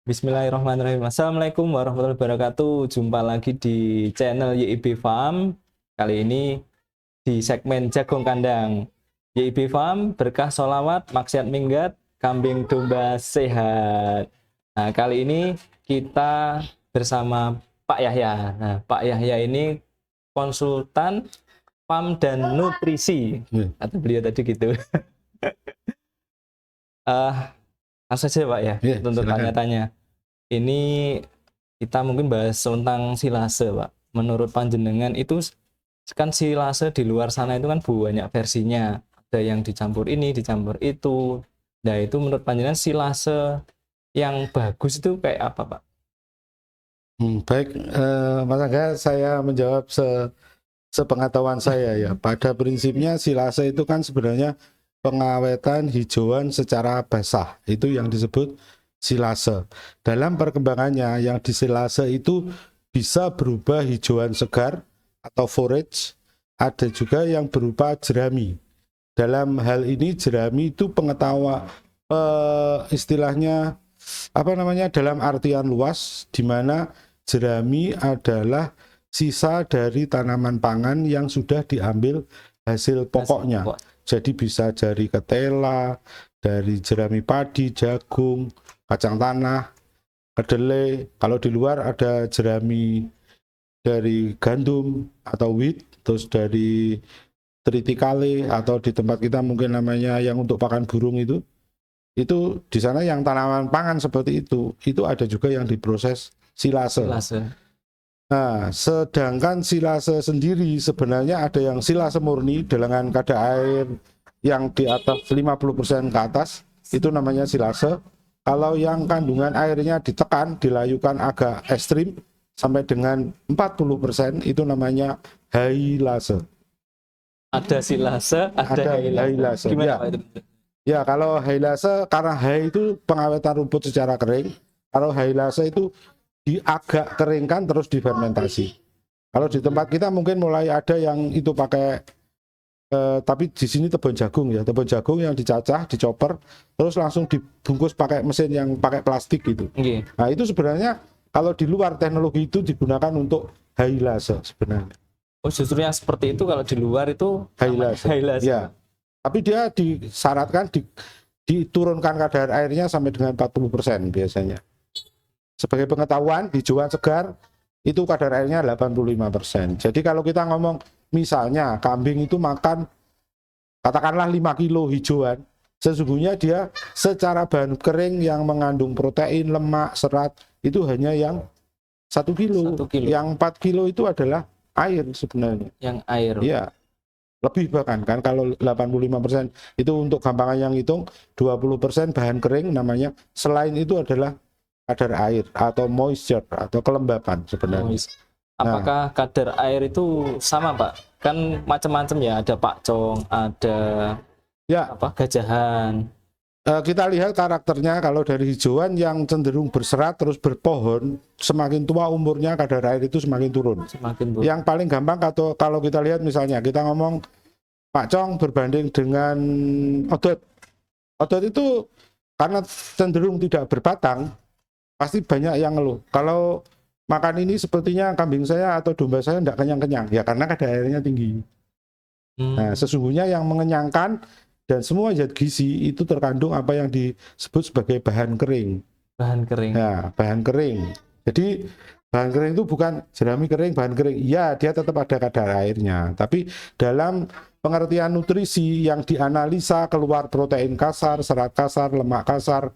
Bismillahirrahmanirrahim. Assalamualaikum warahmatullahi wabarakatuh. Jumpa lagi di channel YIB Farm. Kali ini di segmen Jagung Kandang. YIB Farm, berkah sholawat, maksiat minggat, kambing domba sehat. Nah, kali ini kita bersama Pak Yahya. Nah, Pak Yahya ini konsultan farm dan nutrisi. Kata beliau tadi gitu. Langsung saja Pak ya, untuk tanya-tanya. Ini kita mungkin bahas tentang silase, Pak. Menurut panjenengan itu kan silase di luar sana itu kan banyak versinya. Ada yang dicampur ini, dicampur itu. Nah, itu menurut panjenengan silase yang bagus itu kayak apa, Pak? Baik, Mas Angga, saya menjawab sepengetahuan saya ya. Pada prinsipnya silase itu kan sebenarnya pengawetan hijauan secara basah. Itu yang disebut silase. Dalam perkembangannya yang di silase itu bisa berubah hijauan segar atau forage, ada juga yang berupa jerami. Dalam hal ini jerami itu istilahnya dalam artian luas, di mana jerami adalah sisa dari tanaman pangan yang sudah diambil hasil pokoknya. Jadi bisa dari ketela, dari jerami padi, jagung, kacang tanah, kedelai. Kalau di luar ada jerami dari gandum atau wheat, terus dari triticale, atau di tempat kita mungkin namanya yang untuk pakan burung itu di sana yang tanaman pangan seperti itu ada juga yang diproses silase. Nah, sedangkan silase sendiri sebenarnya ada yang silase murni dengan kadar air yang di atas 50% ke atas, itu namanya silase. Kalau yang kandungan airnya ditekan, dilayukan agak ekstrim sampai dengan 40%, itu namanya hailase. Ada silase, ada hailase. Gimana ya. Pak itu? Ya, kalau hailase karena hai itu pengawetan rumput secara kering. Kalau hailase itu agak keringkan terus difermentasi. Kalau di tempat kita mungkin mulai ada yang itu pakai tapi di sini tebon jagung ya, tebon jagung yang dicacah, dicoper, terus langsung dibungkus pakai mesin yang pakai plastik gitu. Nah, itu sebenarnya kalau di luar teknologi itu digunakan untuk hailase sebenarnya. Oh, justru yang seperti itu kalau di luar itu hailase. Ya. Tapi dia disyaratkan diturunkan kadar airnya sampai dengan 40% biasanya. Sebagai pengetahuan, hijauan segar itu kadar airnya 85%. Jadi kalau kita ngomong misalnya kambing itu makan katakanlah 5 kilo hijauan, sesungguhnya dia secara bahan kering yang mengandung protein, lemak, serat itu hanya yang 1 kilo. Yang 4 kilo itu adalah air sebenarnya. Yang air. Iya. Lebih bahkan kan, kalau 85% itu untuk gampangan yang hitung, 20% bahan kering namanya. Selain itu adalah kadar air atau moisture atau kelembapan sebenarnya. Apakah kadar air itu sama, Pak? Kan macam-macam ya, ada pakcong, ada gajahan. Kita lihat karakternya. Kalau dari hijauan yang cenderung berserat terus berpohon, semakin tua umurnya kadar air itu semakin turun. Yang paling gampang kalau kita lihat misalnya kita ngomong pakcong berbanding dengan odot. Odot itu karena cenderung tidak berbatang, pasti banyak yang ngeluh. Kalau makan ini sepertinya kambing saya atau domba saya tidak kenyang-kenyang. Ya karena kadar airnya tinggi. Nah, sesungguhnya yang mengenyangkan dan semua zat gizi itu terkandung apa yang disebut sebagai bahan kering. Bahan kering. Ya, bahan kering. Jadi bahan kering itu bukan jerami kering, bahan kering. Ya, dia tetap ada kadar airnya. Tapi dalam pengertian nutrisi yang dianalisa keluar protein kasar, serat kasar, lemak kasar,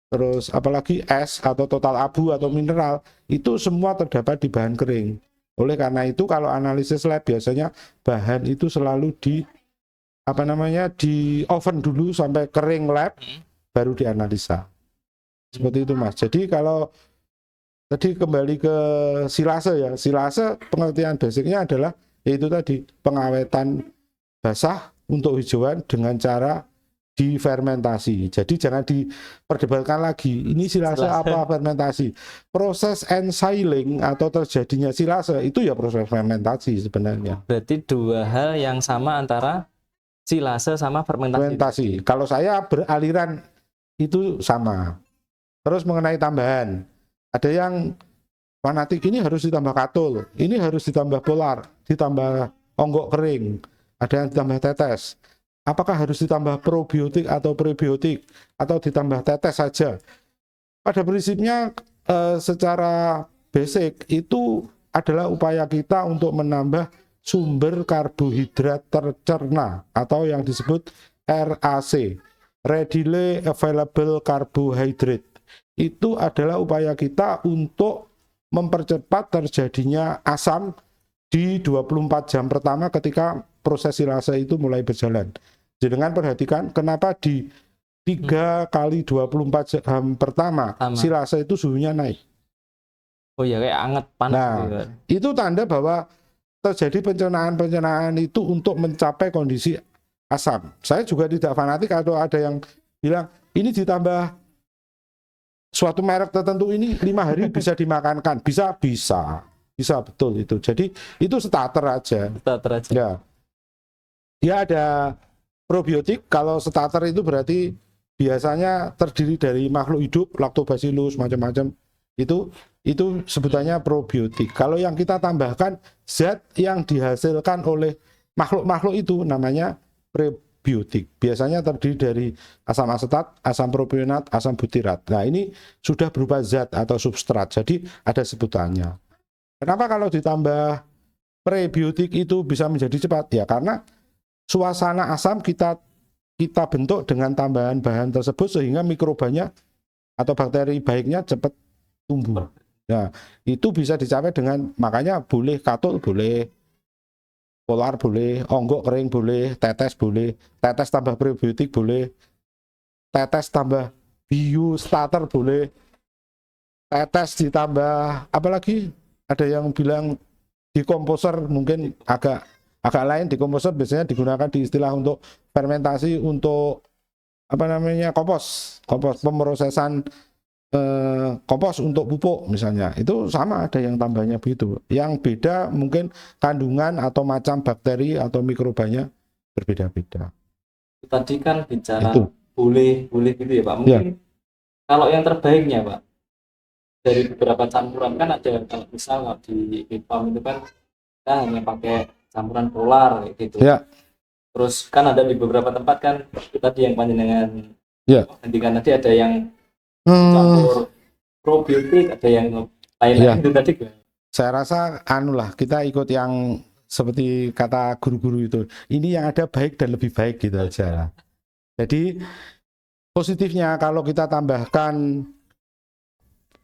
terus apalagi es atau total abu atau mineral, itu semua terdapat di bahan kering. Oleh karena itu kalau analisis lab biasanya bahan itu selalu di oven dulu sampai kering lab, baru dianalisa. Seperti itu Mas. Jadi kalau tadi kembali ke silase ya, silase pengertian basicnya adalah yaitu tadi pengawetan basah untuk hijauan dengan cara difermentasi. Jadi jangan diperdebatkan lagi ini silase apa fermentasi. Proses ensiling atau terjadinya silase itu ya proses fermentasi sebenarnya. Berarti dua hal yang sama antara silase sama fermentasi. Kalau saya beraliran itu sama. Terus mengenai tambahan, ada yang fanatik ini harus ditambah katul, ini harus ditambah polar, ditambah onggok kering, ada yang ditambah tetes. Apakah harus ditambah probiotik atau prebiotik atau ditambah tetes saja? Pada prinsipnya secara basic itu adalah upaya kita untuk menambah sumber karbohidrat tercerna atau yang disebut RAC, Readily Available Carbohydrate. Itu adalah upaya kita untuk mempercepat terjadinya asam di 24 jam pertama ketika proses silase itu mulai berjalan. Jangan perhatikan kenapa di 3 kali 24 jam pertama silase itu suhunya naik. Oh ya, kayak anget panas. Nah, itu tanda bahwa terjadi pencernaan itu untuk mencapai kondisi asam. Saya juga tidak fanatik atau ada yang bilang ini ditambah suatu merek tertentu ini 5 hari bisa dimakankan. Bisa betul itu. Jadi itu starter aja. Ya. Dia ada probiotik. Kalau starter itu berarti biasanya terdiri dari makhluk hidup, lactobacillus macam-macam. Itu sebutannya probiotik. Kalau yang kita tambahkan zat yang dihasilkan oleh makhluk-makhluk itu namanya prebiotik. Biasanya terdiri dari asam asetat, asam propionat, asam butirat. Nah, ini sudah berupa zat atau substrat. Jadi ada sebutannya. Kenapa kalau ditambah prebiotik itu bisa menjadi cepat? Ya karena suasana asam kita bentuk dengan tambahan bahan tersebut sehingga mikrobanya atau bakteri baiknya cepat tumbuh. Nah, itu bisa dicapai dengan, makanya boleh katul, boleh polar, boleh onggok kering, boleh tetes, tambah prebiotik, boleh tetes tambah biostarter, boleh tetes ditambah apalagi, ada yang bilang dekomposer, mungkin agak lain. Dekomposer biasanya digunakan di istilah untuk fermentasi, untuk kompos pemrosesan kompos untuk pupuk misalnya. Itu sama, ada yang tambahnya begitu. Yang beda mungkin kandungan atau macam bakteri atau mikrobanya berbeda-beda. Tadi kan bicara itu boleh gitu ya Pak. Mungkin kalau yang terbaiknya Pak, dari beberapa campuran kan ada, kalau misal di IPAM itu kan kita hanya pakai campuran polar gitu. Ya. Terus kan ada di beberapa tempat kan tadi yang panjenengan hentikan tadi, ada yang campur probiotik, ada yang lain-lain itu tadi. Saya rasa kita ikut yang seperti kata guru-guru itu. Ini yang ada baik dan lebih baik gitu aja. Jadi positifnya kalau kita tambahkan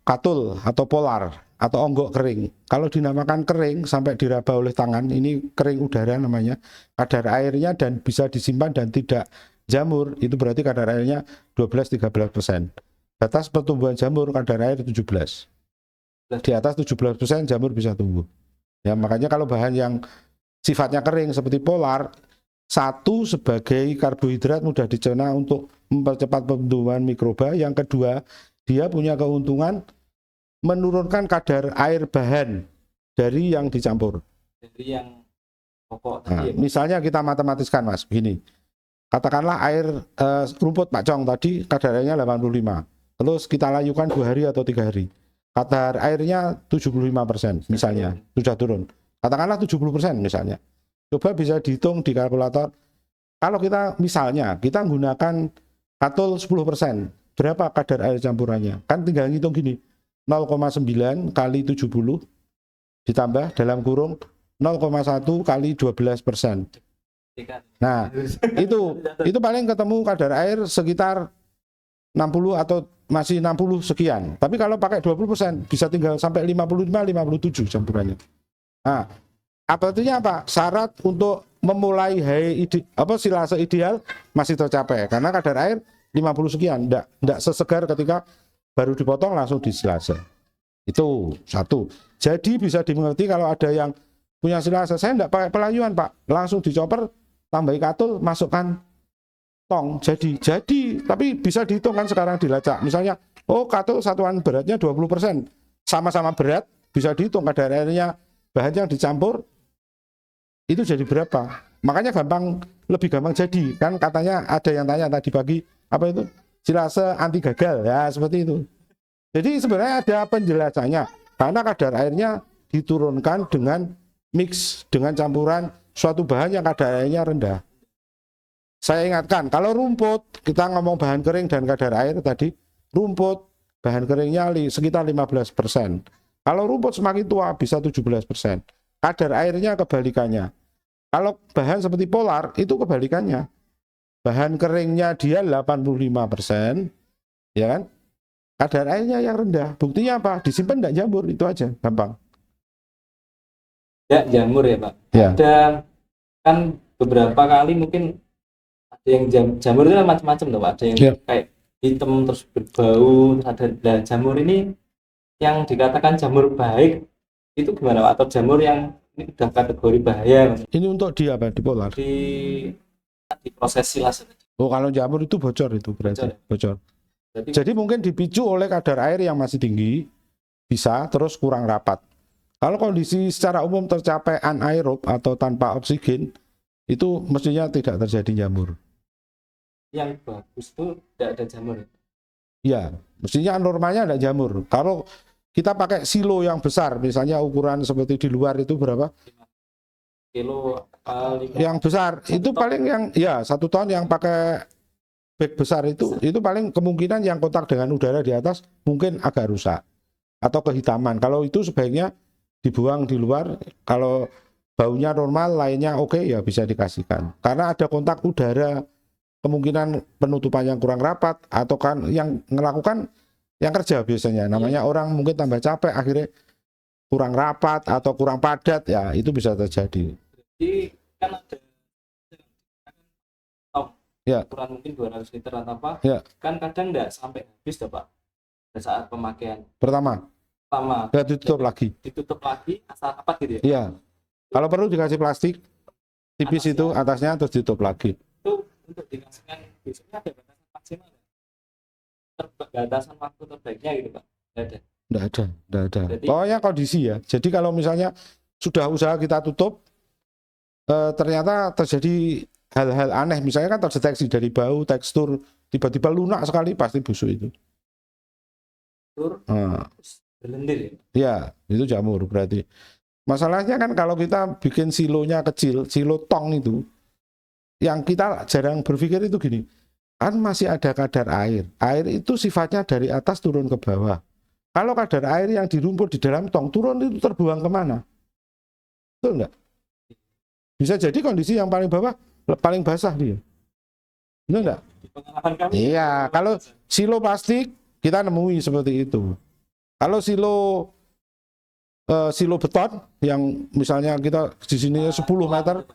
katul atau polar atau onggok kering, kalau dinamakan kering sampai diraba oleh tangan, ini kering udara namanya, kadar airnya dan bisa disimpan dan tidak jamur, itu berarti kadar airnya 12-13%. Batas pertumbuhan jamur kadar air 17. Di atas 17% jamur bisa tumbuh. Ya, makanya kalau bahan yang sifatnya kering seperti polar, satu sebagai karbohidrat mudah dicerna untuk mempercepat pertumbuhan mikroba. Yang kedua, dia punya keuntungan menurunkan kadar air bahan dari yang dicampur. Dari yang pokok tadi. Nah, misalnya kita matematiskan Mas, begini. Katakanlah air rumput Pak Cong tadi kadar airnya 85. Terus kita layukan 2 hari atau 3 hari. Kadar airnya 75% misalnya, sudah turun. Katakanlah 70% misalnya. Coba bisa dihitung di kalkulator. Kalau kita misalnya, kita menggunakan katul 10%, berapa kadar air campurannya? Kan tinggal ngitung gini, 0,9 kali 70 ditambah dalam kurung 0,1 kali 12%. Nah, itu paling ketemu kadar air sekitar 60 atau masih 60 sekian. Tapi kalau pakai 20% bisa tinggal sampai 55-57 campurannya. Nah, artinya apa? Syarat untuk memulai silase ideal masih tercapai karena kadar air 50 sekian, enggak sesegar ketika baru dipotong langsung di silase. Itu satu. Jadi bisa dimengerti kalau ada yang punya silase, saya enggak pakai pelayuan Pak, langsung dicoper, tambahi katul, masukkan tong, jadi tapi bisa dihitung kan sekarang dilacak. Misalnya, katul satuan beratnya 20%, sama-sama berat, bisa dihitung kadar airnya bahan yang dicampur itu jadi berapa. Makanya lebih gampang jadi. Kan katanya ada yang tanya tadi pagi, apa itu? Silase anti gagal, ya seperti itu. Jadi sebenarnya ada penjelasannya, karena kadar airnya diturunkan dengan mix, dengan campuran suatu bahan yang kadar airnya rendah. Saya ingatkan, kalau rumput, kita ngomong bahan kering dan kadar air tadi, rumput, bahan keringnya sekitar 15%. Kalau rumput semakin tua bisa 17%. Kadar airnya kebalikannya. Kalau bahan seperti polar, itu kebalikannya. Bahan keringnya dia 85%, ya kan? Kadar airnya yang rendah. Buktinya apa? Disimpan tidak jamur, itu aja, gampang. Ya, jamur ya Pak. Ya. Ada kan beberapa kali mungkin ada yang jamur itu kan macam-macam loh Pak. Ada yang kayak hitam terus berbau, terus ada jamur ini yang dikatakan jamur baik itu gimana Pak? Atau jamur yang ini udah kategori bahaya? Ini untuk di apa? Di polar? Di proses silase. Oh, kalau jamur itu bocor itu berarti. Bocor. Jadi mungkin dipicu oleh kadar air yang masih tinggi, bisa terus kurang rapat. Kalau kondisi secara umum tercapai anaerob atau tanpa oksigen, itu mestinya tidak terjadi jamur. Yang bagus itu tidak ada jamur. Ya, mestinya normalnya ada jamur. Kalau kita pakai silo yang besar, misalnya ukuran seperti di luar itu berapa? Kilo yang besar itu paling yang ya 1 ton yang pakai bag besar itu paling kemungkinan yang kontak dengan udara di atas mungkin agak rusak atau kehitaman. Kalau itu sebaiknya dibuang di luar. Kalau baunya normal, lainnya oke, ya bisa dikasihkan. Karena ada kontak udara, kemungkinan penutupan yang kurang rapat atau kan yang melakukan yang kerja biasanya. Namanya orang mungkin tambah capek, akhirnya kurang rapat atau kurang padat, ya itu bisa terjadi. Jadi kan ada ya. ukuran mungkin 200 liter atau apa, ya. Kan kadang enggak sampai habis tuh Pak pada saat pemakaian pertama ya, ditutup lagi asal rapat gitu ya. Iya, kalau perlu dikasih plastik tipis atasnya, itu atasnya terus ditutup lagi. Itu untuk dikasihkan biasanya ada batasan maksimal, batasan waktu terbaiknya gitu Pak? Nggak ada. Jadi, pokoknya kondisi ya. Jadi kalau misalnya sudah usaha kita tutup, ternyata terjadi hal-hal aneh, misalnya kan terdeteksi dari bau, tekstur, tiba-tiba lunak sekali, pasti busuk itu. Berlendir ya? Ya, itu jamur berarti. Masalahnya kan kalau kita bikin silonya kecil, silo tong itu, yang kita jarang berpikir itu gini, kan masih ada kadar air. Air itu sifatnya dari atas turun ke bawah. Kalau kadar air yang di rumput di dalam tong turun itu terbuang kemana? Betul enggak? Bisa jadi kondisi yang paling bawah paling basah dia. Benar enggak? Iya, kalau silo plastik kita nemui seperti itu. Kalau silo beton yang misalnya kita di sini 10 meter,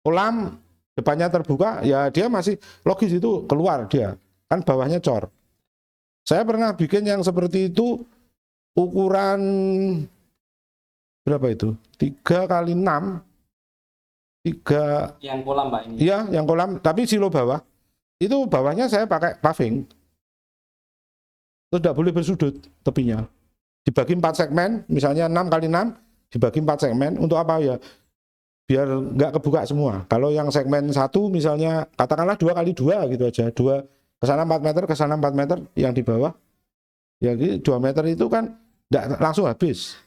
kolam depannya terbuka, ya dia masih logis itu keluar dia. Kan bawahnya cor. Saya pernah bikin yang seperti itu ukuran berapa itu? 3 kali 6. 3 yang kolam Pak ini. Iya, yang kolam, tapi silo bawah. Itu bawahnya saya pakai paving. Itu tidak boleh bersudut tepinya. Dibagi 4 segmen, misalnya 6 kali 6 dibagi 4 segmen. Untuk apa ya? Biar nggak kebuka semua. Kalau yang segmen 1 misalnya katakanlah 2 kali 2 gitu aja. 2 ke sana 4 meter, ke sana 4 meter, yang di bawah ya 2 meter itu kan nggak langsung habis.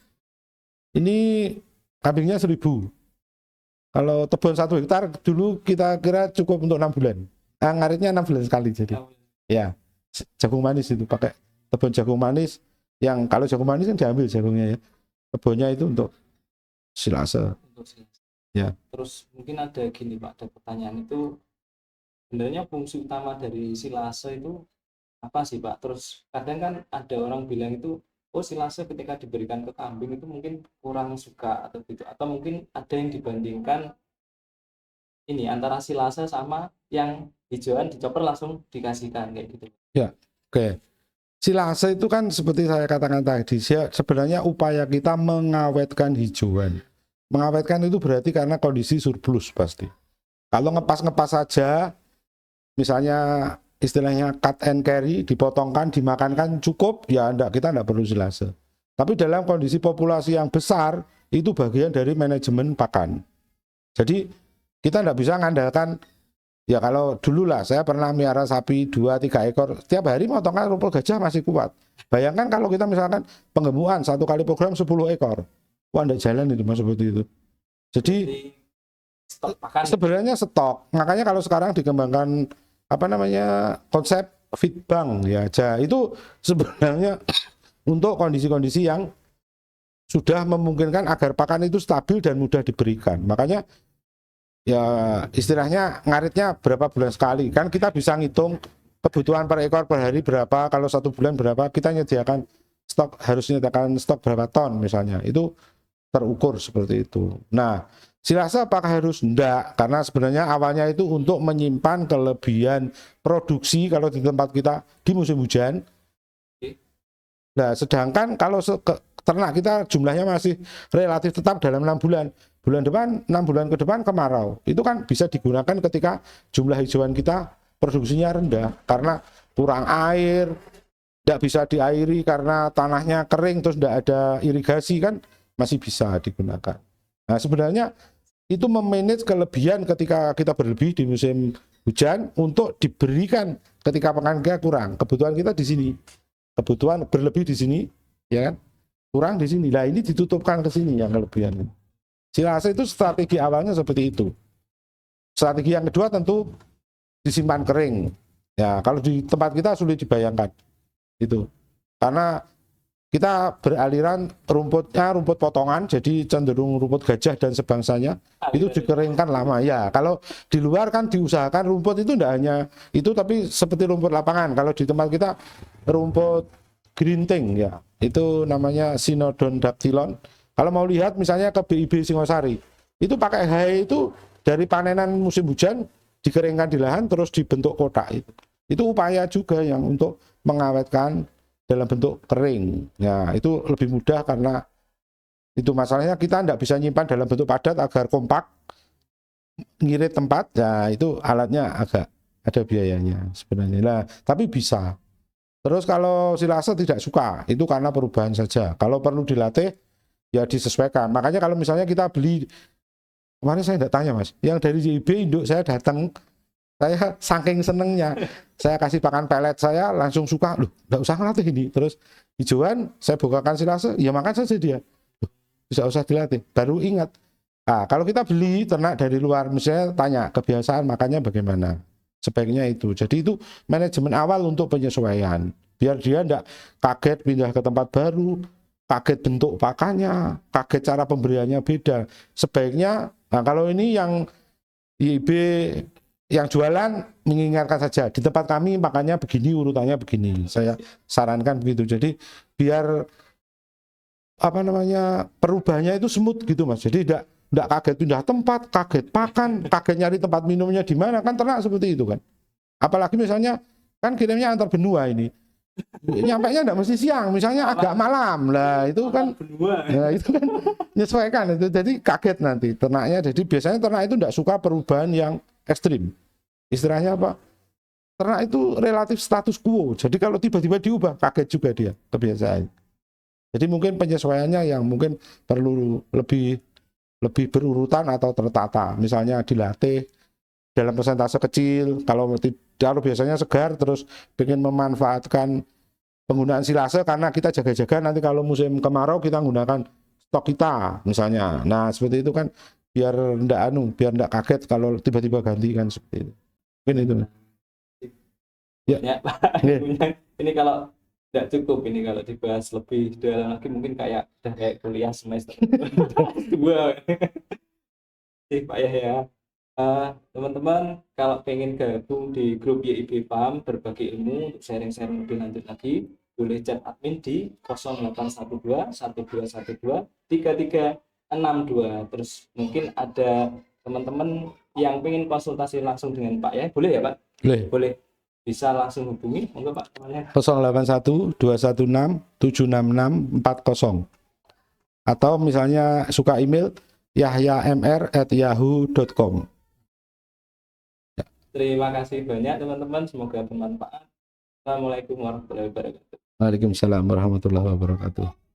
Ini kambingnya 1000. Kalau tebon 1 hektar dulu kita kira cukup untuk 6 bulan. Ngaritnya 6 bulan sekali jadi. Ya, jagung manis itu pakai tebon jagung manis. Yang kalau jagung manis kan diambil jagungnya ya. Tebonnya itu untuk silase. Ya. Terus mungkin ada gini Pak, ada pertanyaan itu sebenarnya fungsi utama dari silase itu apa sih Pak? Terus kadang kan ada orang bilang itu, oh silase ketika diberikan ke kambing itu mungkin kurang suka atau gitu, atau mungkin ada yang dibandingkan ini antara silase sama yang hijauan dicoper langsung dikasihkan kayak gitu. Ya, oke. Silase itu kan seperti saya katakan tadi, sebenarnya upaya kita mengawetkan hijauan. Mengawetkan itu berarti karena kondisi surplus pasti. Kalau ngepas-ngepas saja, misalnya istilahnya cut and carry, dipotongkan, dimakankan cukup, ya kita enggak perlu silase. Tapi dalam kondisi populasi yang besar, itu bagian dari manajemen pakan. Jadi kita enggak bisa mengandalkan Ya kalau dulu lah saya pernah miara sapi 2-3 ekor, setiap hari motongkan rumput gajah masih kuat. Bayangkan kalau kita misalkan penggemukan 1 kali program 10 ekor. Wah, enggak jalan itu Mas seperti itu. Jadi stok pakan sebenarnya stok. Makanya kalau sekarang dikembangkan apa namanya konsep feed bank ya, itu sebenarnya untuk kondisi-kondisi yang sudah memungkinkan agar pakan itu stabil dan mudah diberikan. Makanya ya istilahnya ngaritnya berapa bulan sekali. Kan kita bisa ngitung kebutuhan per ekor per hari berapa, kalau 1 bulan berapa, kita nyediakan stok, harus menyediakan stok berapa ton misalnya. Itu terukur seperti itu. Nah, silase apakah harus? Enggak, karena sebenarnya awalnya itu untuk menyimpan kelebihan produksi kalau di tempat kita di musim hujan. Nah, sedangkan kalau ternak kita jumlahnya masih relatif tetap dalam 6 bulan. Bulan depan, 6 bulan ke depan kemarau. Itu kan bisa digunakan ketika jumlah hijauan kita produksinya rendah. Karena kurang air, tidak bisa diairi karena tanahnya kering, terus tidak ada irigasi kan masih bisa digunakan. Nah sebenarnya itu memanage kelebihan ketika kita berlebih di musim hujan untuk diberikan ketika pakan kita kurang. Kebutuhan kita di sini. Kebutuhan berlebih di sini, ya kan? Kurang di sini. Nah ini ditutupkan ke sini yang kelebihan. Silase itu strategi awalnya seperti itu. Strategi yang kedua tentu disimpan kering. Ya, kalau di tempat kita sulit dibayangkan. Itu. Karena kita beraliran rumputnya rumput potongan, jadi cenderung rumput gajah dan sebangsanya itu dikeringkan lama ya. Kalau di luar kan diusahakan rumput itu tidak hanya itu, tapi seperti rumput lapangan. Kalau di tempat kita rumput grinting ya, itu namanya Cynodon dactylon. Kalau mau lihat misalnya ke BIB Singosari, itu pakai hay itu dari panenan musim hujan dikeringkan di lahan terus dibentuk kotak itu. Itu upaya juga yang untuk mengawetkan dalam bentuk kering. Ya, itu lebih mudah karena itu masalahnya kita tidak bisa nyimpan dalam bentuk padat agar kompak, ngirit tempat. Ya, itu alatnya agak ada biayanya sebenarnya. Nah, tapi bisa. Terus kalau silase tidak suka, itu karena perubahan saja. Kalau perlu dilatih, ya disesuaikan. Makanya kalau misalnya kita beli, kemarin saya tidak tanya Mas, yang dari JIB induk saya datang, saya saking senengnya, saya kasih pakan pelet, saya langsung suka, loh nggak usah ngelatih ini. Terus hijauan, saya bukakan silase, ya makan saja dia. Loh, bisa usah dilatih, baru ingat. Nah, kalau kita beli ternak dari luar, misalnya tanya kebiasaan makannya bagaimana, sebaiknya itu. Jadi itu manajemen awal untuk penyesuaian, biar dia tidak kaget pindah ke tempat baru, kaget bentuk pakannya, kaget cara pemberiannya beda. Sebaiknya, nah kalau ini yang IB yang jualan mengingatkan saja, di tempat kami pakannya begini, urutannya begini. Saya sarankan begitu. Jadi biar apa namanya perubahannya itu smooth gitu Mas. Jadi tidak kaget pindah tempat, kaget pakan, kaget nyari tempat minumnya di mana, kan ternak seperti itu kan. Apalagi misalnya kan kirimnya antar benua ini. Nyampainya enggak mesti siang, misalnya agak malam. Lah itu kan ya itu kan menyesuaikan itu. Jadi kaget nanti ternaknya. Jadi biasanya ternak itu enggak suka perubahan yang ekstrim. Istilahnya apa? Ternak itu relatif status quo. Jadi kalau tiba-tiba diubah, kaget juga dia kebiasaan. Jadi mungkin penyesuaiannya yang mungkin perlu lebih berurutan atau tertata. Misalnya dilatih dalam persentase kecil. Kalau biasanya segar terus ingin memanfaatkan penggunaan silase karena kita jaga-jaga nanti kalau musim kemarau kita menggunakan stok kita misalnya. Nah seperti itu kan biar enggak kaget kalau tiba-tiba ganti kan seperti itu. Mungkin itu. Ya, ini kalau tidak cukup ini kalau dibahas lebih dalam lagi mungkin kayak udah kayak kuliah semester 2 sih Pak ya. Teman-teman kalau pengen gabung di grup YIB Farm berbagi ilmu untuk sharing-sharing lebih lanjut lagi boleh chat admin di 0812 1212 3362. Terus mungkin ada teman-teman yang pengen konsultasi langsung dengan Pak ya, boleh ya Pak? Boleh. Bisa langsung hubungi, monggo Pak nomornya 081 216 766 40. Atau misalnya suka email yahyamr@yahoo.com. Terima kasih banyak teman-teman, semoga bermanfaat. Assalamualaikum warahmatullahi wabarakatuh. Waalaikumsalam warahmatullahi wabarakatuh.